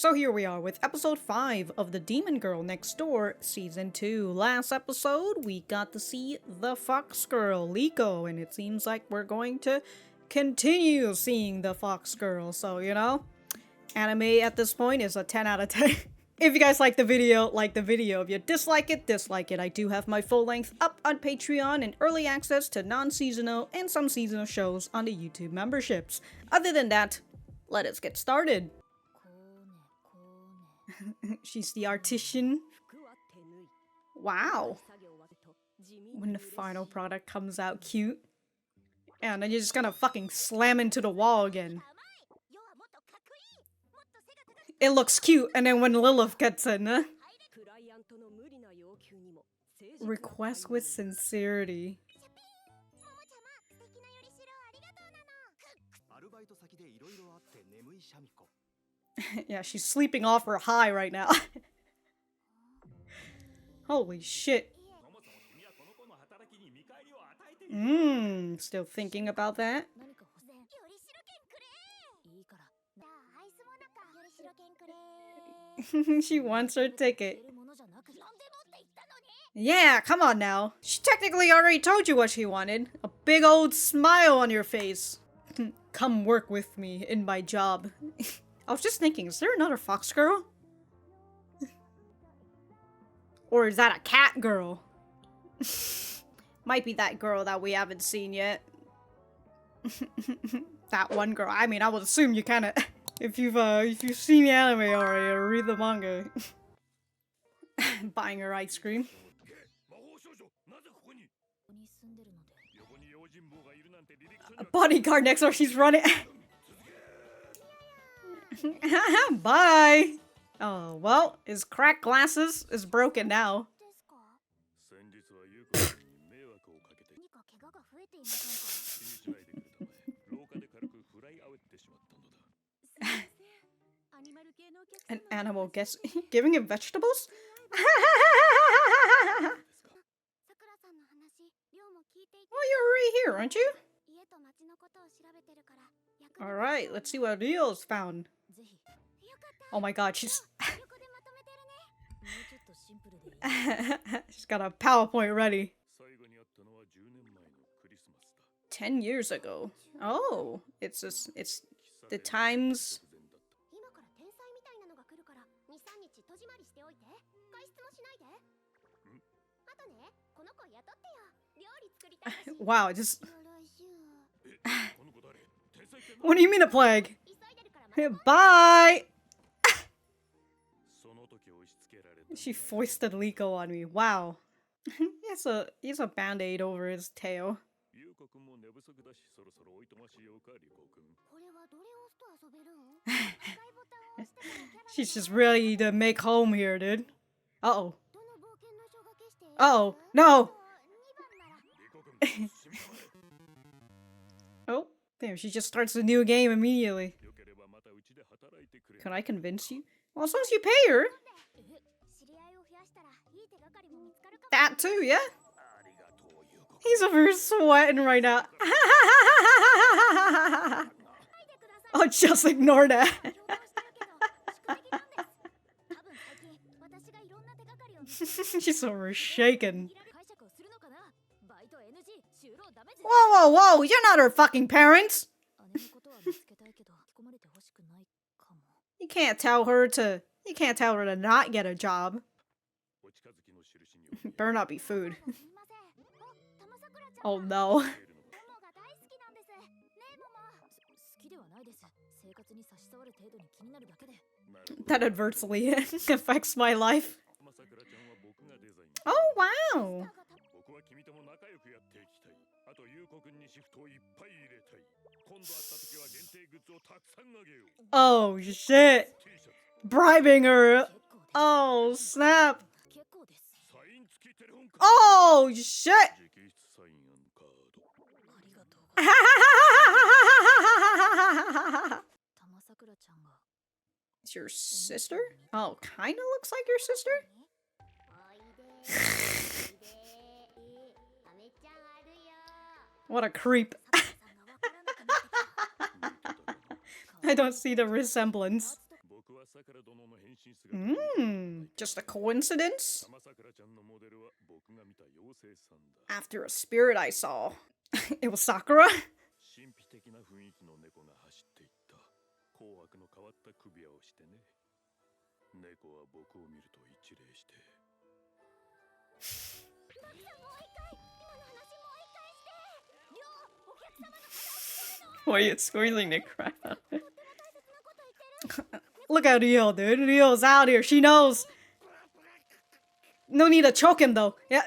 So here we are with episode 5 of The Demon Girl Next Door, season 2. Last episode, we got to see the fox girl, Liko, and it seems like we're going to continue seeing the fox girl. So, you know, anime at this point is a 10 out of 10. If you guys like the video, like the video. If you dislike it, dislike it. I do have my full length up on Patreon and early access to non-seasonal and some seasonal shows on the YouTube memberships. Other than that, let us get started. She's the artisan. Wow. When the final product comes out cute. And then you're just gonna fucking slam into the wall again. It looks cute, and then when LIlith gets in, request with sincerity. Yeah, she's sleeping off her high right now. Holy shit. Still thinking about that? She wants her ticket. Yeah, come on now. She technically already told you what she wanted. A big old smile on your face. Come work with me in my job. I was just thinking, is there another fox girl? Or is that a cat girl? Might be that girl that we haven't seen yet. That one girl. I mean, I would assume you kinda... if you've seen the anime already or read the manga. Buying her ice cream. A bodyguard next door, she's running. Bye! Oh, well, his cracked glasses is broken now. An animal gets giving him vegetables? Oh, you're already here, aren't you? Alright, let's see what Rio's found. Oh my god, she's... she's got a PowerPoint ready. 10 years ago. Oh, it's the times... Wow, just... What do you mean a plague? Bye! She foisted Liko on me. Wow. He has a band-aid over his tail. She's just ready to make home here, dude. Uh-oh. Uh-oh. No! Oh, damn, she just starts a new game immediately. Can I convince you? Well, as long as you pay her. That too, yeah? He's over here sweating right now. Oh, just ignore that. She's over shaking. Whoa, whoa, whoa! You're not her fucking parents! You can't tell her to not get a job. Better not be food. Oh no. That adversely affects my life. Oh wow! Oh shit! Bribing her! Oh snap! Oh shit! It's your sister? Oh, kinda looks like your sister? What a creep. I don't see the resemblance. Just a coincidence? After a spirit I saw. It was Sakura? Why are you squeezing the crap out of it? Look at Ryo, dude. Ryo's out here. She knows. No need to choke him, though. Yeah.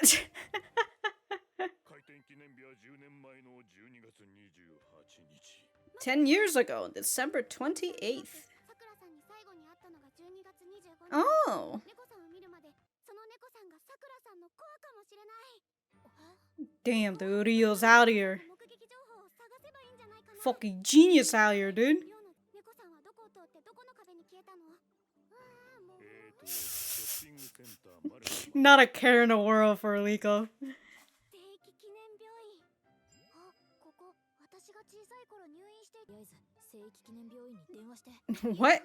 10 years ago, December 28th. Oh. Damn, dude. Ryo's out here. Fucking genius out here, dude. Not a care in the world for Liko. What?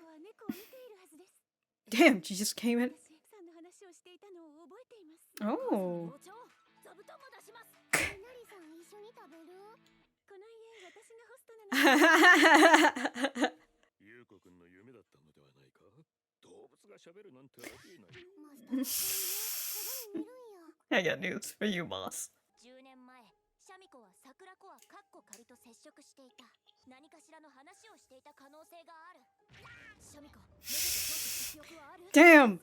Damn, she just came in. Oh. I got news for you, boss. Damn!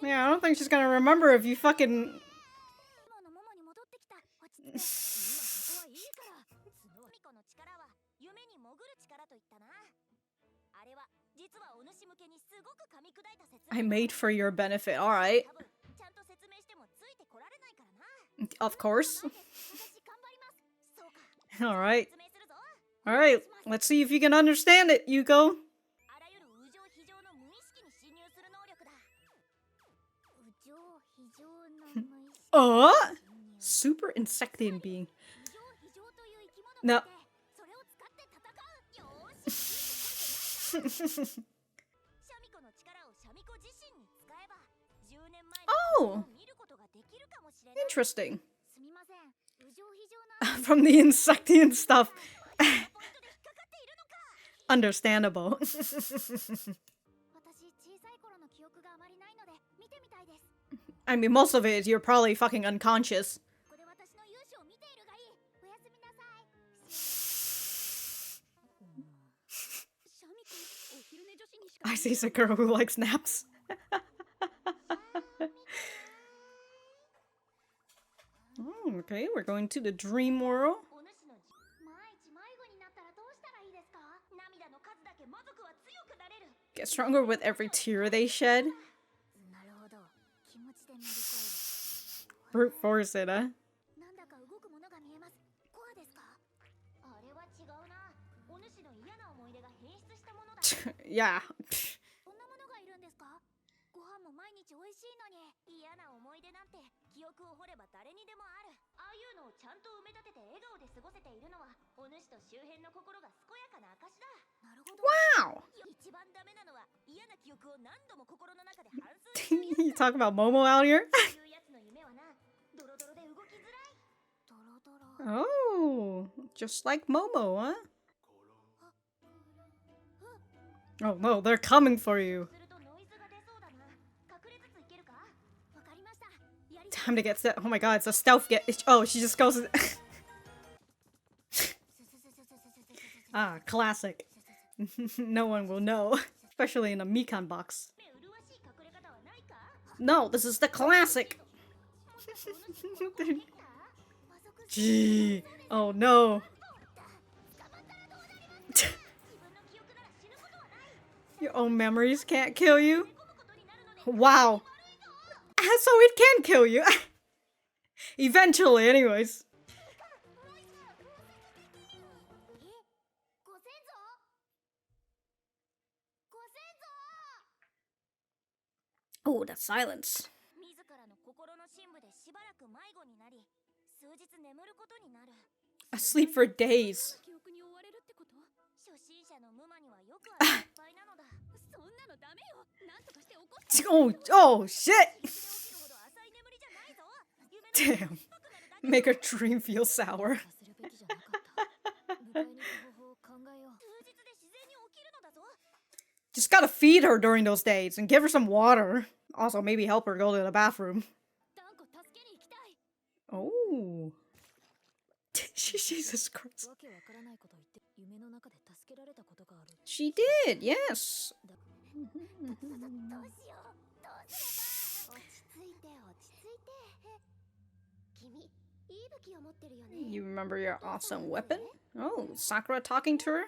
Yeah, I don't think she's gonna remember if you fucking... I made for your benefit, alright. Of course. Alright. Alright, let's see if you can understand it, Yuko. Super insectian being. No. Oh! Interesting. From the insectian stuff. Understandable. I mean, most of it is you're probably fucking unconscious. I see Sakura who likes naps. Oh, okay, we're going to the dream world. Get stronger with every tear they shed. Brute force it, huh? Yeah. Wow! You talk about Momo out here? Oh, just like Momo, huh? Oh no, they're coming for you. Time to get set. Oh my god, it's a stealth get. Oh, she just goes. Ah, classic. No one will know, especially in a Mikan box. No, this is the classic. Gee. Oh no. Your own memories can't kill you? Wow. So it can kill you. Eventually, anyways. Oh, that silence. Asleep for days. Oh shit! Damn. Make her dream feel sour. Just gotta feed her during those days and give her some water. Also, maybe help her go to the bathroom. Oh. Jesus Christ. She did, yes. You remember your awesome weapon? Oh, Sakura talking to her?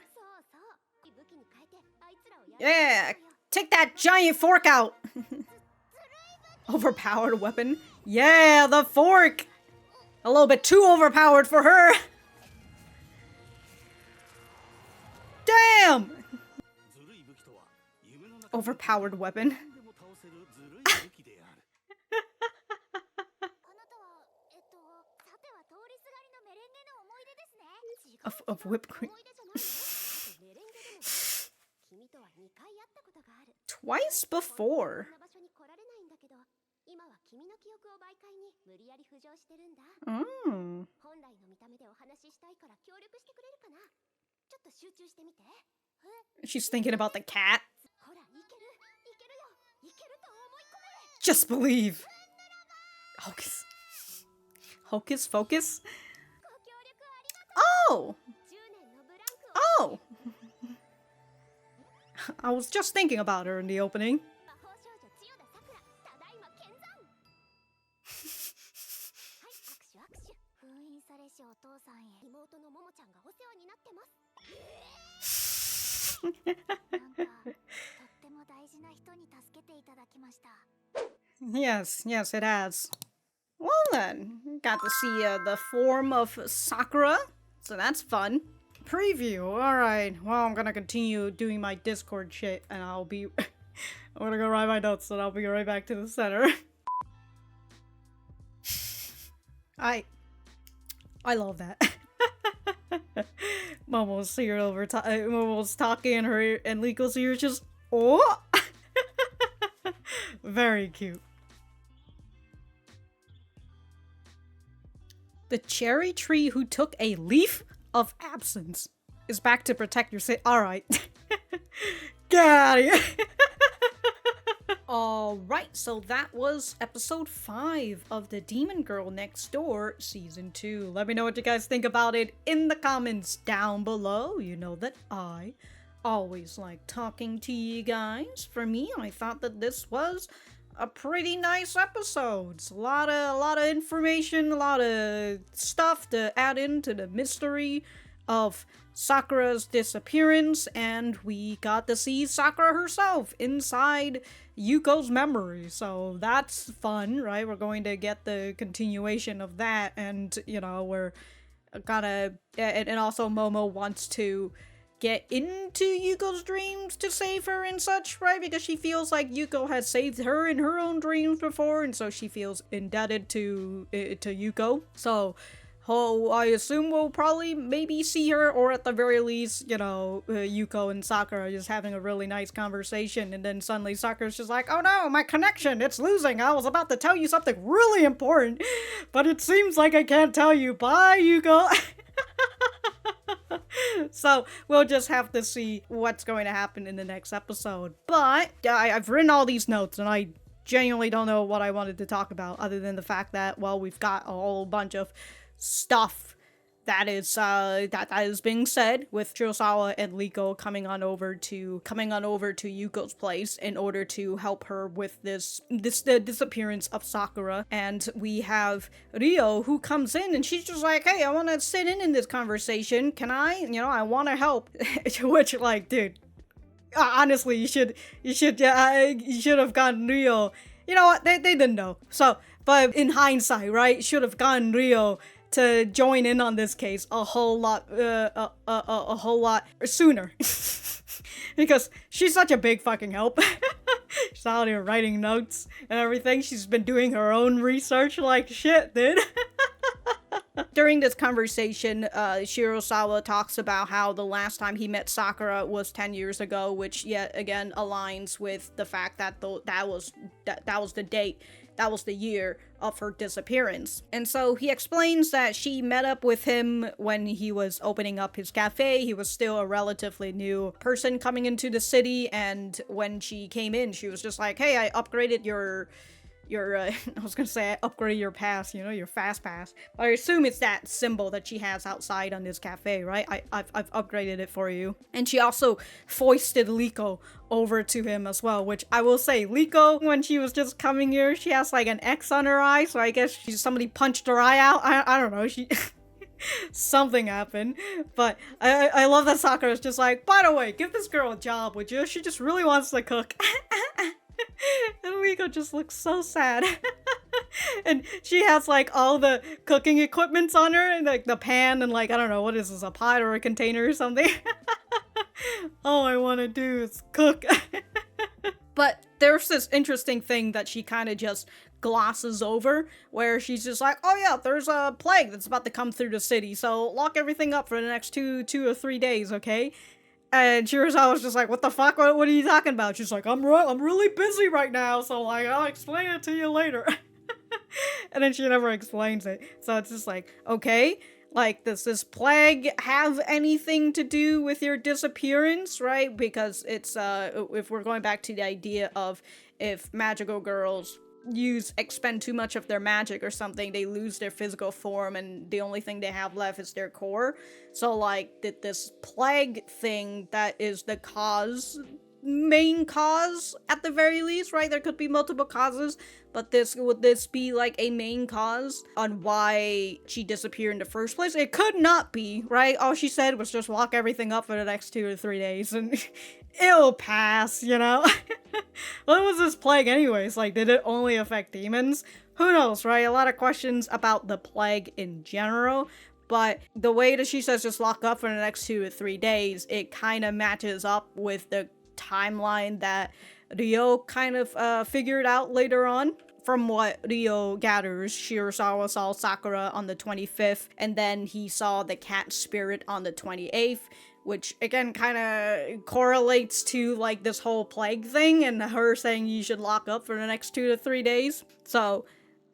Yeah, take that giant fork out! Overpowered weapon? Yeah, the fork! A little bit too overpowered for her! Damn! Overpowered weapon. of whipped cream. Twice before. Mm. She's thinking about the cat. Just believe. Hocus. Hocus focus? Oh! Oh! I was just thinking about her in the opening. Yes, it has. Well then, got to see the form of Sakura, so that's fun. Preview, alright. Well, I'm gonna continue doing my Discord shit, and I'll be... I'm gonna go write my notes, and I'll be right back to the center. I love that. Momo's here over Momo's talking and her and Riko's here just oh very cute. The cherry tree who took a leaf of absence is back to protect your alright. Get out of here. Alright, so that was episode 5 of The Demon Girl Next Door Season 2. Let me know what you guys think about it in the comments down below. You know that I always like talking to you guys. For me, I thought that this was a pretty nice episode. A lot of information, a lot of stuff to add into the mystery of Sakura's disappearance, and we got to see Sakura herself inside Yuko's memory, so that's fun, right? We're going to get the continuation of that, and, you know, we're gonna... And also Momo wants to get into Yuko's dreams to save her and such, right? Because she feels like Yuko has saved her in her own dreams before, and so she feels indebted to Yuko. So... oh, I assume we'll probably maybe see her, or at the very least, you know, Yuko and Sakura just having a really nice conversation, and then suddenly Sakura's just like, oh no, my connection, it's losing, I was about to tell you something really important, but it seems like I can't tell you, bye Yuko! So, we'll just have to see what's going to happen in the next episode, but I've written all these notes, and I genuinely don't know what I wanted to talk about, other than the fact that, well, we've got a whole bunch of stuff that is being said, with Shirosawa and Liko coming on over to Yuko's place in order to help her with the disappearance of Sakura. And we have Rio who comes in and she's just like, hey, I want to sit in this conversation. Can I? You know, I want to help. Which, like, dude, honestly, you should have gotten Rio. You know what? They didn't know. So, but in hindsight, right? Should have gotten Rio to join in on this case a whole lot sooner. Because she's such a big fucking help. She's out here writing notes and everything. She's been doing her own research like shit, dude. During this conversation, Shirosawa talks about how the last time he met Sakura was 10 years ago, which yet again aligns with the fact that that was the date. That was the year of her disappearance. And so he explains that she met up with him when he was opening up his cafe. He was still a relatively new person coming into the city, and when she came in, she was just like, hey, I upgraded your I was gonna say I upgraded your pass, your fast pass. But I assume it's that symbol that she has outside on this cafe, right? I've upgraded it for you. And she also foisted Liko over to him as well, which I will say, Liko, when she was just coming here, she has like an X on her eye, so I guess somebody punched her eye out. I don't know, she... something happened, but I love that Sakura's just like, by the way, give this girl a job, would you? She just really wants to cook. And Liko just looks so sad. And she has like all the cooking equipments on her, and like the pan and like, I don't know, what is this, a pot or a container or something? All I want to do is cook. But there's this interesting thing that she kind of just glosses over, where she's just like, oh yeah, there's a plague that's about to come through the city, so lock everything up for the next two or 3 days, okay? And Shirosawa was just like, what the fuck? What are you talking about? She's like, I'm really busy right now, so like, I'll explain it to you later. And then she never explains it. So it's just like, okay, like, does this plague have anything to do with your disappearance, right? Because it's, if we're going back to the idea of if magical girls expend too much of their magic or something, they lose their physical form and the only thing they have left is their core. So like, this plague thing that is the main cause at the very least, right? There could be multiple causes, but would this be like a main cause on why she disappeared in the first place? It could not be, right? All she said was just lock everything up for the next 2 or 3 days and it'll pass, What was this plague anyways? Like, did it only affect demons? Who knows, right? A lot of questions about the plague in general, but the way that she says just lock up for the next 2 or 3 days, it kind of matches up with the timeline that Ryo kind of figured out later on. From what Ryo gathers, Shirosawa saw Sakura on the 25th, and then he saw the cat spirit on the 28th, which again kind of correlates to like this whole plague thing and her saying you should lock up for the next 2 to 3 days. So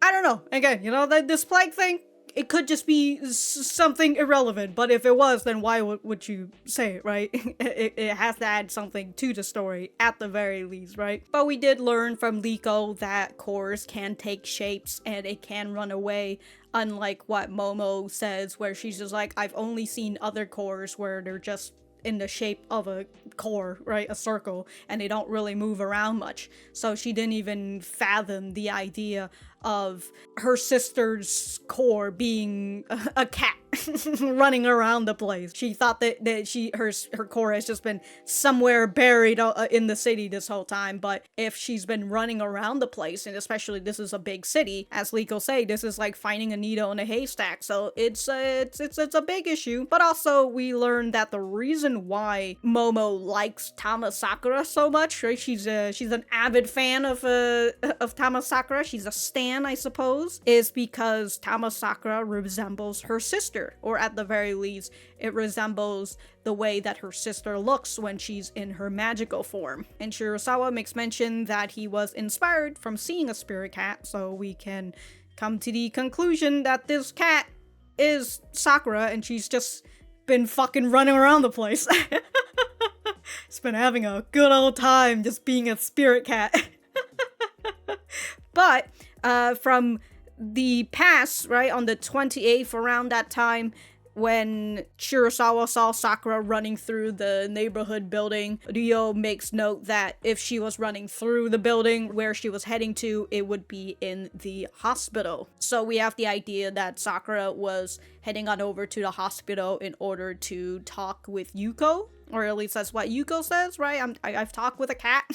I don't know. Again, this plague thing, it could just be something irrelevant, but if it was, then why would you say it, right? It has to add something to the story at the very least, right? But we did learn from Liko that cores can take shapes and it can run away, unlike what Momo says, where she's just like, I've only seen other cores where they're just in the shape of a core, right? A circle, and they don't really move around much. So she didn't even fathom the idea of her sister's core being a cat running around the place. She thought that her core has just been somewhere buried in the city this whole time, but if she's been running around the place, and especially this is a big city, as Liko say, this is like finding a needle in a haystack, so it's a big issue. But also we learned that the reason why Momo likes Tama Sakura so much, right? She's an avid fan of Tama Sakura. She's a stan, I suppose, is because Tama Sakura resembles her sister, or at the very least, it resembles the way that her sister looks when she's in her magical form. And Shirosawa makes mention that he was inspired from seeing a spirit cat, so we can come to the conclusion that this cat is Sakura and she's just been fucking running around the place. She's been having a good old time just being a spirit cat. But from the past, right, on the 28th, around that time, when Shirosawa saw Sakura running through the neighborhood building, Ryo makes note that if she was running through the building where she was heading to, it would be in the hospital. So we have the idea that Sakura was heading on over to the hospital in order to talk with Yuko, or at least that's what Yuko says, right? I've talked with a cat.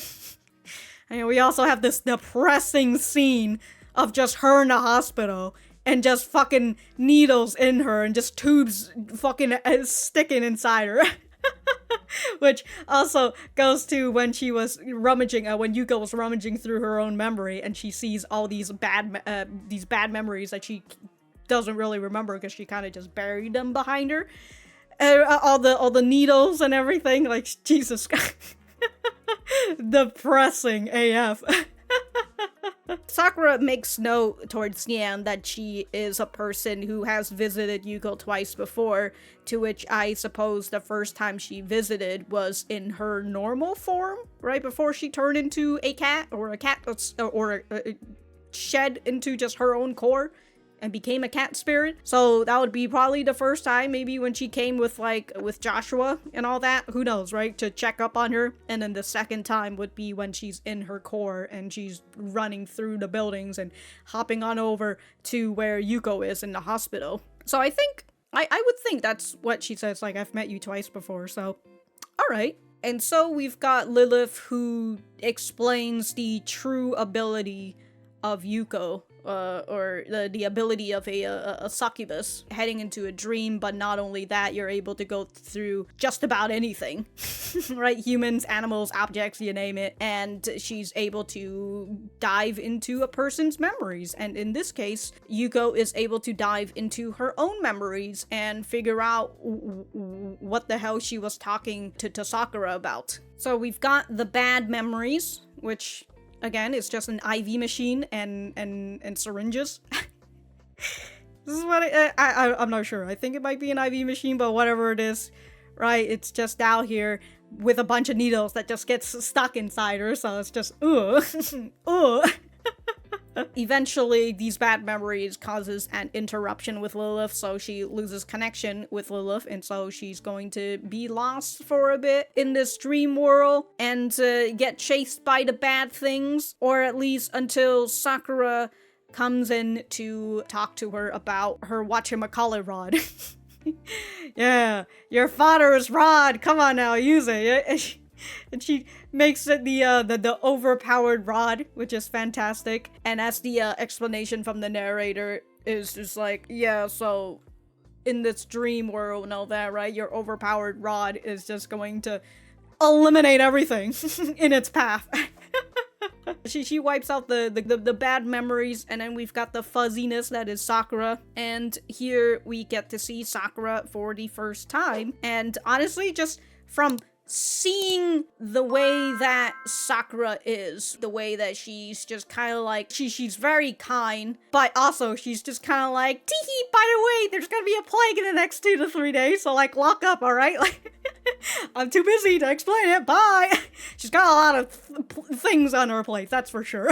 And we also have this depressing scene of just her in the hospital and just fucking needles in her and just tubes fucking sticking inside her. Which also goes to when she was rummaging, when Yuko was rummaging through her own memory and she sees all these bad memories that she doesn't really remember because she kind of just buried them behind her. All the needles and everything, like, Jesus. Depressing AF. Sakura makes note towards the end that she is a person who has visited Yuko twice before, to which I suppose the first time she visited was in her normal form, right before she turned into a cat, or a cat, or shed into just her own core and became a cat spirit. So that would be probably the first time, maybe when she came with Joshua and all that, who knows, right, to check up on her. And then the second time would be when she's in her core and she's running through the buildings and hopping on over to where Yuko is in the hospital. So I think, I would think that's what she says, like, I've met you twice before, so alright. And so we've got LIlith, who explains the true ability of Yuko, or the ability of a succubus heading into a dream. But not only that, you're able to go through just about anything, right? Humans, animals, objects, you name it. And she's able to dive into a person's memories. And in this case, Yuko is able to dive into her own memories and figure out what the hell she was talking to Sakura about. So we've got the bad memories, which, again, it's just an IV machine and syringes. This is what I'm not sure. I think it might be an IV machine, but whatever it is, right? It's just out here with a bunch of needles that just gets stuck inside her, so it's just, ugh. Ugh. Eventually, these bad memories causes an interruption with LIlith, so she loses connection with LIlith, and so she's going to be lost for a bit in this dream world and get chased by the bad things, or at least until Sakura comes in to talk to her about her whatchamacallit rod. Yeah, your father's rod, come on now, use it. And she makes it the overpowered rod, which is fantastic. And as the explanation from the narrator is just like, yeah, so in this dream world and all that, right, your overpowered rod is just going to eliminate everything in its path. She wipes out the bad memories, and then we've got the fuzziness that is Sakura. And here we get to see Sakura for the first time. And honestly, just from seeing the way that Sakura is, the way that she's just kind of like, she's very kind, but also she's just kind of like, tee-hee, by the way, there's gonna be a plague in the next 2 to 3 days, so like, lock up, alright? Like, I'm too busy to explain it, bye! She's got a lot of things on her plate, that's for sure.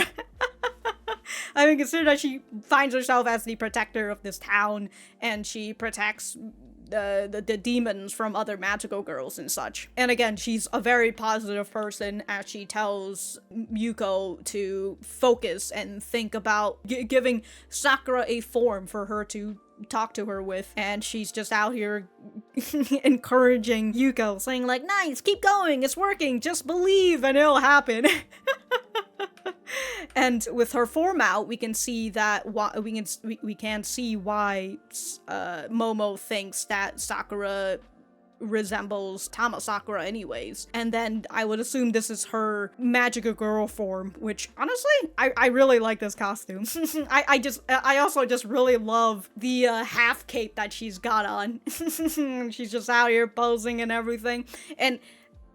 I mean, consider that she finds herself as the protector of this town, and she protects the demons from other magical girls and such. And again, she's a very positive person, as she tells Yuko to focus and think about giving Sakura a form for her to talk to her with. And she's just out here encouraging Yuko, saying like, nice, keep going, it's working, just believe and it'll happen. And with her form out, we can see that we can see why Momo thinks that Sakura resembles Tama Sakura anyways. And then I would assume this is her magical girl form, which honestly, I really like this costume. I also just really love the half cape that she's got on. She's just out here posing and everything. And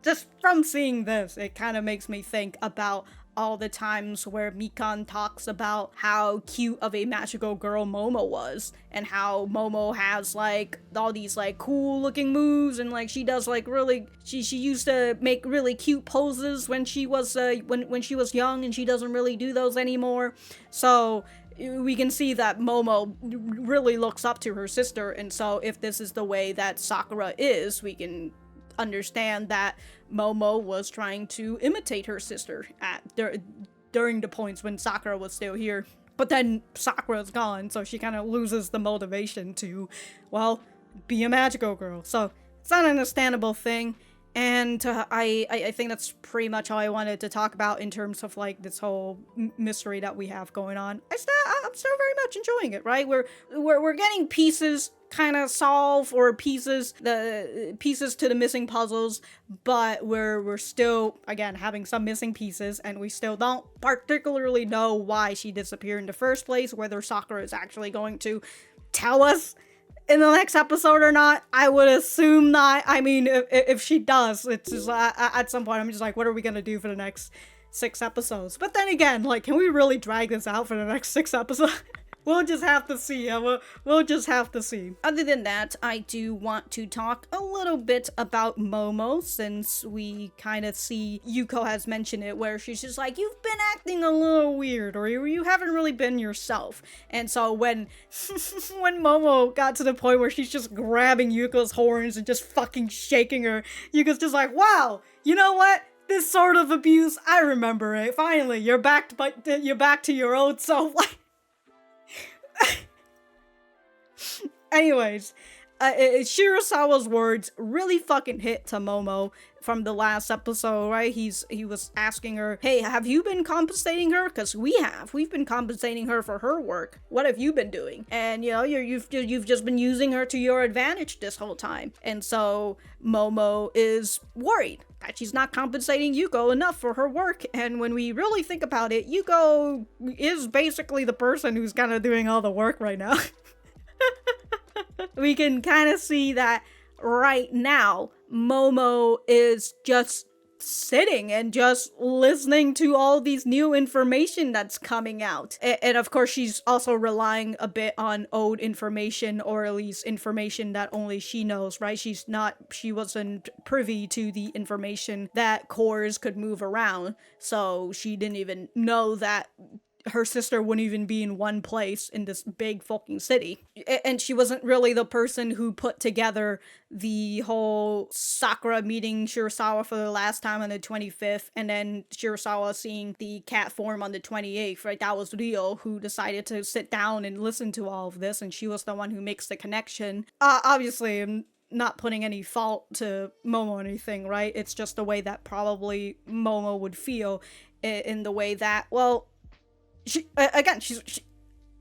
just from seeing this, it kind of makes me think about all the times where Mikan talks about how cute of a magical girl Momo was, and how Momo has like all these like cool looking moves, and like she does like really, she used to make really cute poses when she was when she was young, and she doesn't really do those anymore. So we can see that Momo really looks up to her sister, and so if this is the way that Sakura is, we can understand that Momo was trying to imitate her sister during the points when Sakura was still here. But then Sakura's gone, so she kind of loses the motivation to, well, be a magical girl. So it's an understandable thing. And I think that's pretty much all I wanted to talk about in terms of like this whole mystery that we have going on. I'm still very much enjoying it, right? We're getting pieces kind of solve, or pieces to the missing puzzles, but we're still, again, having some missing pieces, and we still don't particularly know why she disappeared in the first place, whether Sakura is actually going to tell us in the next episode or not? I would assume not. I mean, if she does, it's just at some point I'm just like, what are we gonna do for the next 6 episodes? But then again, like, can we really drag this out for the next 6 episodes? We'll just have to see. We'll just have to see. Other than that, I do want to talk a little bit about Momo, since we kind of see Yuko has mentioned it, where she's just like, you've been acting a little weird, or you haven't really been yourself. And so when Momo got to the point where she's just grabbing Yuko's horns and just fucking shaking her, Yuko's just like, wow, you know what? This sort of abuse, I remember it. Finally, you're back to your old self. Anyways, Shirasawa's words really fucking hit to Momo from the last episode, right? He was asking her, hey, have you been compensating her? Because we've been compensating her for her work. What have you been doing? And you know, you've just been using her to your advantage this whole time. And so Momo is worried that she's not compensating Yuko enough for her work. And when we really think about it, Yuko is basically the person who's kind of doing all the work right now. We can kind of see that right now, Momo is just sitting and just listening to all these new information that's coming out. And of course, she's also relying a bit on old information, or at least information that only she knows, right? She wasn't privy to the information that cores could move around. So she didn't even know that her sister wouldn't even be in one place in this big fucking city. And she wasn't really the person who put together the whole Sakura meeting Shirasawa for the last time on the 25th, and then Shirasawa seeing the cat form on the 28th, right? That was Rio who decided to sit down and listen to all of this, and she was the one who makes the connection. Obviously, I'm not putting any fault to Momo or anything, right? It's just the way that probably Momo would feel, in the way that, well,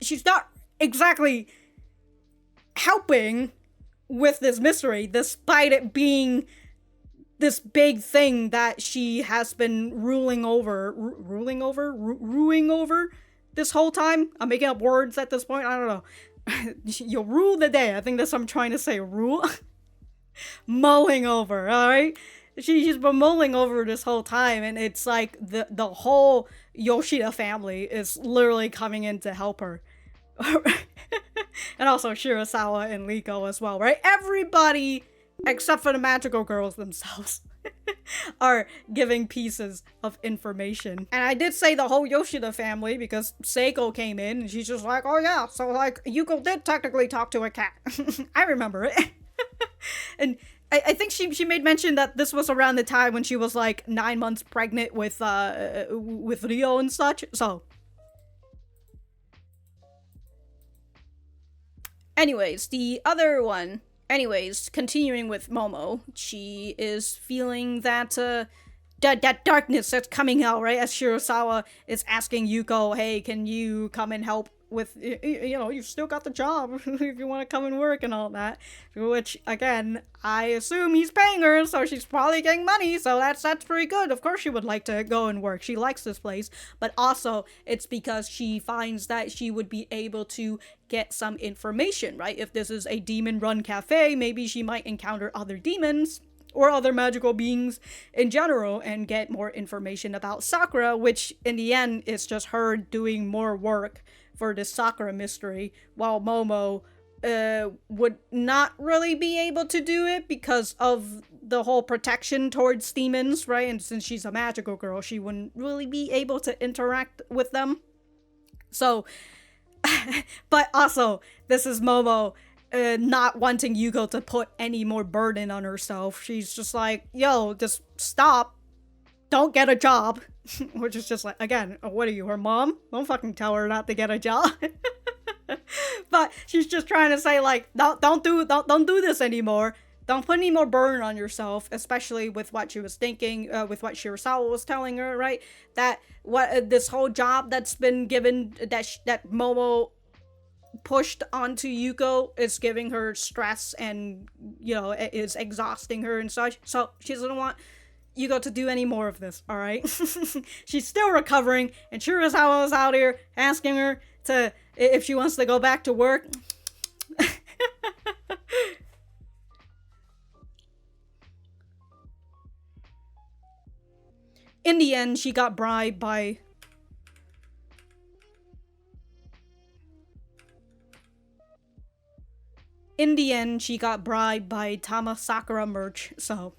she's not exactly helping with this mystery, despite it being this big thing that she has been ruling over this whole time. I'm making up words at this point. I don't know. You'll rule the day. I think that's what I'm trying to say. Rule? Mulling over, alright? She's been mulling over this whole time, and it's like the whole Yoshida family is literally coming in to help her. And also Shirasawa and Liko as well, right? Everybody, except for the magical girls themselves, are giving pieces of information. And I did say the whole Yoshida family because Seiko came in and she's just like, oh yeah, so like Yuko did technically talk to a cat. I remember it. And I think she made mention that this was around the time when she was like 9 months pregnant with Rio and such. So anyways, the other one, continuing with Momo, she is feeling that that darkness that's coming out, right? As Shirasawa is asking Yuko, hey, can you come and help with, you know, you've still got the job if you want to come and work and all that. Which, again, I assume he's paying her, so she's probably getting money, so that's pretty good. Of course she would like to go and work. She likes this place, but also it's because she finds that she would be able to get some information, right? If this is a demon-run cafe, maybe she might encounter other demons or other magical beings in general and get more information about Sakura, which in the end is just her doing more work for the Sakura mystery, while Momo would not really be able to do it because of the whole protection towards demons, right? And since she's a magical girl, she wouldn't really be able to interact with them. So, but also, this is Momo not wanting Yuko to put any more burden on herself. She's just like, yo, just stop. Don't get a job. Which is just like, again, what are you, her mom? Don't fucking tell her not to get a job. But she's just trying to say, like, don't do this anymore. Don't put any more burden on yourself, especially with what she was thinking, with what Shirasawa was telling her, right? That this whole job that's been given, that Momo pushed onto Yuko is giving her stress and, you know, is exhausting her and such. So she doesn't want Yuko to do any more of this, alright? She's still recovering, and Shirasawa is out here asking her if she wants to go back to work. In the end, she got bribed by... In the end, she got bribed by Tama Sakura merch, so...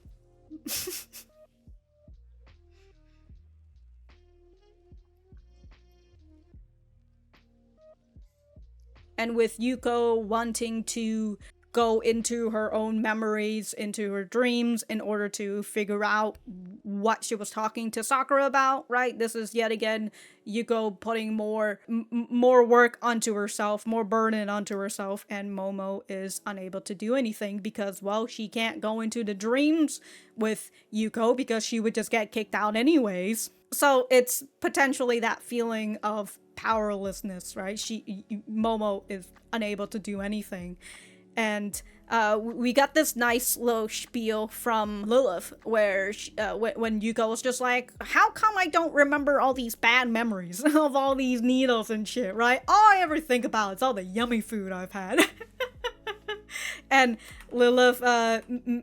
And with Yuko wanting to go into her own memories, into her dreams, in order to figure out what she was talking to Sakura about, right? This is yet again Yuko putting more work onto herself, more burden onto herself, and Momo is unable to do anything because, well, she can't go into the dreams with Yuko because she would just get kicked out anyways. So it's potentially that feeling of powerlessness, right? Momo is unable to do anything. And we got this nice little spiel from LIlith where when Yuko was just like, how come I don't remember all these bad memories of all these needles and shit, right? All I ever think about is all the yummy food I've had. And LIlith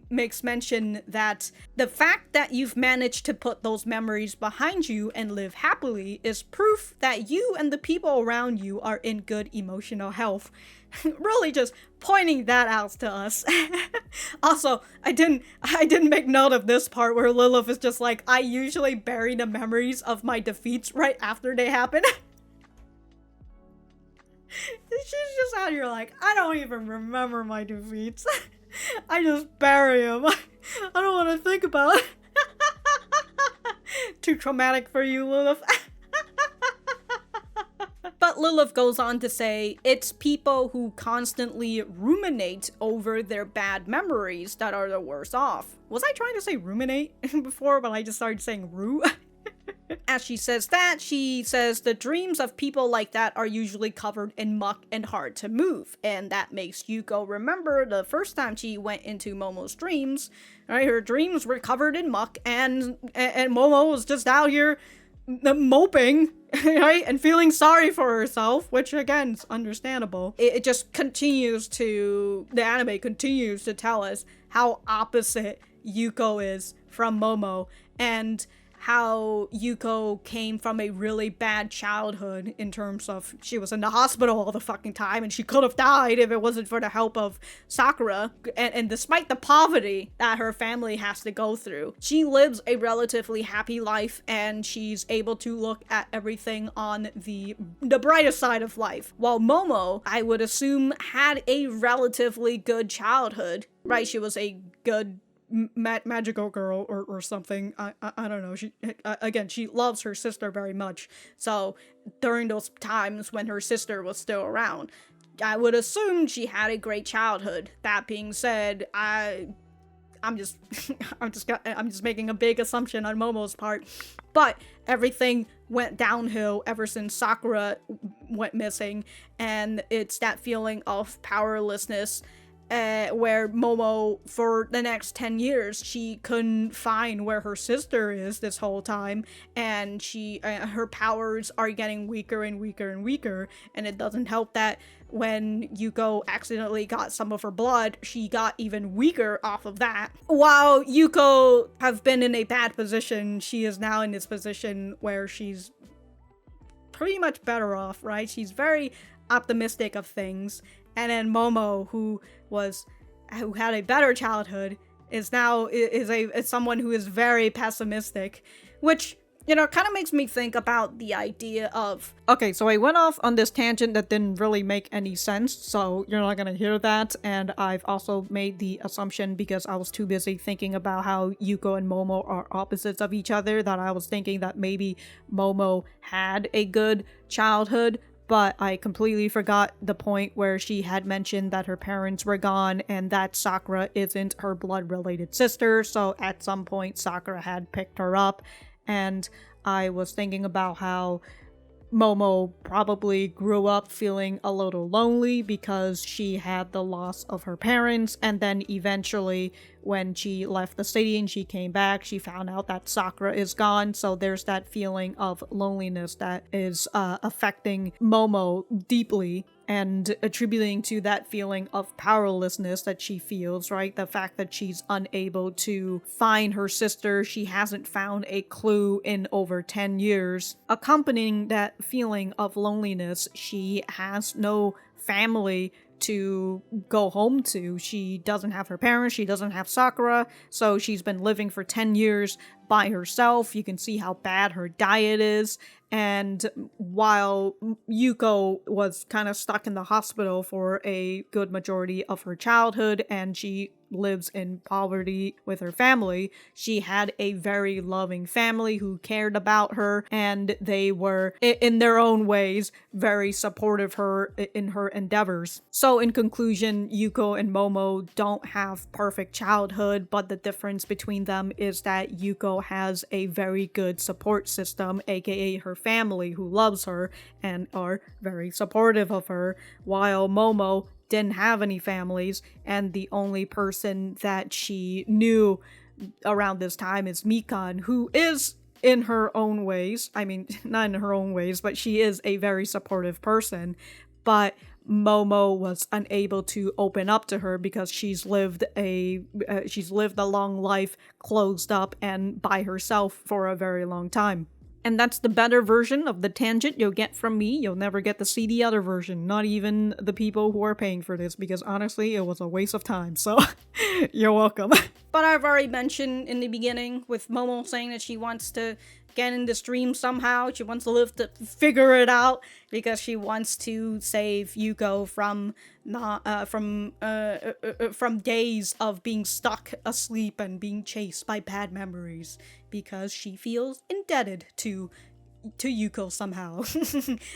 makes mention that the fact that you've managed to put those memories behind you and live happily is proof that you and the people around you are in good emotional health. Really just pointing that out to us. Also, I didn't make note of this part where LIlith is just like, I usually bury the memories of my defeats right after they happen. She's just out here like, I don't even remember my defeats. I just bury them. I don't want to think about it. Too traumatic for you, LIlith. But LIlith goes on to say, it's people who constantly ruminate over their bad memories that are the worst off. Was I trying to say ruminate before, but I just started saying rue? As she says that, she says the dreams of people like that are usually covered in muck and hard to move. And that makes Yuko remember the first time she went into Momo's dreams. Right, her dreams were covered in muck and Momo was just out here moping, right, and feeling sorry for herself, which again is understandable. It just continues to, the anime continues to tell us how opposite Yuko is from Momo, and how Yuko came from a really bad childhood in terms of she was in the hospital all the fucking time and she could have died if it wasn't for the help of Sakura. And despite the poverty that her family has to go through, she lives a relatively happy life and she's able to look at everything on the brighter side of life. While Momo, I would assume, had a relatively good childhood, right? She was a good magical girl or something. I don't know. She loves her sister very much. So during those times when her sister was still around, I would assume she had a great childhood. That being said, I'm just making a big assumption on Momo's part, but everything went downhill ever since Sakura went missing, and it's that feeling of powerlessness. Where Momo, for the next 10 years, she couldn't find where her sister is this whole time, and her powers are getting weaker and weaker and weaker, and it doesn't help that when Yuko accidentally got some of her blood, she got even weaker off of that. While Yuko have been in a bad position, she is now in this position where she's pretty much better off, right? She's very optimistic of things. And then Momo, who had a better childhood, is now is someone who is very pessimistic, which, you know, kind of makes me think about the idea of... Okay, so I went off on this tangent that didn't really make any sense, so you're not gonna hear that, and I've also made the assumption, because I was too busy thinking about how Yuko and Momo are opposites of each other, that I was thinking that maybe Momo had a good childhood, but I completely forgot the point where she had mentioned that her parents were gone and that Sakura isn't her blood-related sister, so at some point Sakura had picked her up, and I was thinking about how Momo probably grew up feeling a little lonely because she had the loss of her parents, and then eventually when she left the city and she came back, she found out that Sakura is gone, so there's that feeling of loneliness that is affecting Momo deeply. and attributing to that feeling of powerlessness that she feels, right? The fact that she's unable to find her sister, she hasn't found a clue in over 10 years. Accompanying that feeling of loneliness, she has no family to go home to. She doesn't have her parents, she doesn't have Sakura, so she's been living for 10 years by herself. You can see how bad her diet is, and while Yuko was kind of stuck in the hospital for a good majority of her childhood, and she lives in poverty with her family, she had a very loving family who cared about her, and they were, in their own ways, very supportive of her in her endeavors. So in conclusion, Yuko and Momo don't have perfect childhood, but the difference between them is that Yuko has a very good support system, aka her family, who loves her and are very supportive of her, while Momo didn't have any families, and the only person that she knew around this time is Mikan, who is, in her own ways, I mean, not in her own ways, but she is a very supportive person, but Momo was unable to open up to her because she's lived a long life closed up and by herself for a very long time. And that's the better version of the tangent you'll get from me. You'll never get to see the other version, not even the people who are paying for this, because honestly, it was a waste of time, so you're welcome. But I've already mentioned in the beginning with Momo saying that she wants to get in the stream somehow. She wants LIlith to figure it out because she wants to save Yuko from days of being stuck asleep and being chased by bad memories, because she feels indebted to Yuko somehow.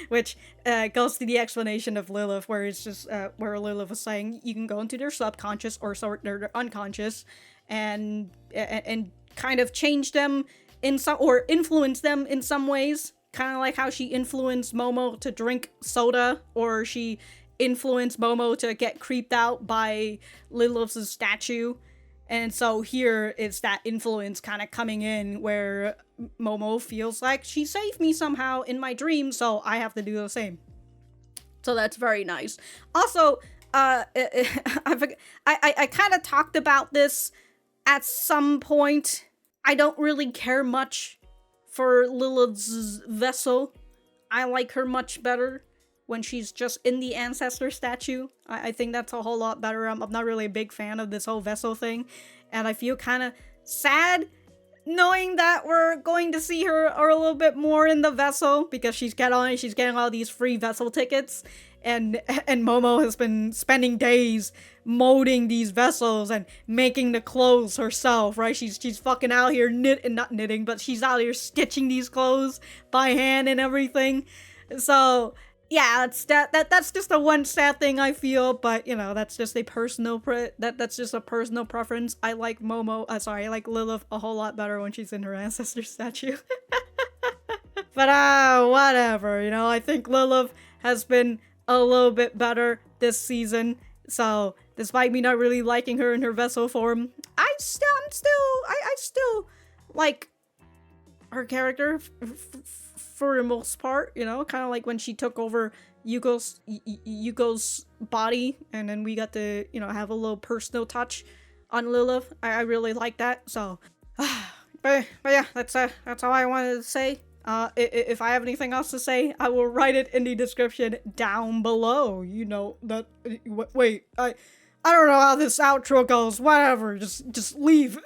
Which goes to the explanation of LIlith, where it's just where LIlith was saying you can go into their subconscious or their unconscious and kind of change them or influence them in some ways, kind of like how she influenced Momo to drink soda, or she influenced Momo to get creeped out by LIlith's statue. And so here it's that influence kind of coming in where Momo feels like she saved me somehow in my dream, so I have to do the same. So that's very nice. Also, I kind of talked about this at some point. I don't really care much for LIlith's vessel. I like her much better when she's just in the ancestor statue. I think that's a whole lot better. I'm not really a big fan of this whole vessel thing, and I feel kind of sad knowing that we're going to see her a little bit more in the vessel, because she's getting all these free vessel tickets, and Momo has been spending days molding these vessels and making the clothes herself, right? She's fucking out here not knitting, but she's out here stitching these clothes by hand and everything. So yeah, that's just the one sad thing I feel, but you know, that's just a personal that's just a personal preference. I like I like Lilith a whole lot better when she's in her ancestor statue. But whatever, you know, I think Lilith has been a little bit better this season. So despite me not really liking her in her vessel form, I still like her character for the most part, you know, kind of like when she took over Yuko's body, and then we got to, you know, have a little personal touch on Lilith. I really like that. So, but yeah, that's all I wanted to say. If I have anything else to say, I will write it in the description down below. You know that. Wait, I don't know how this outro goes. Whatever, just leave.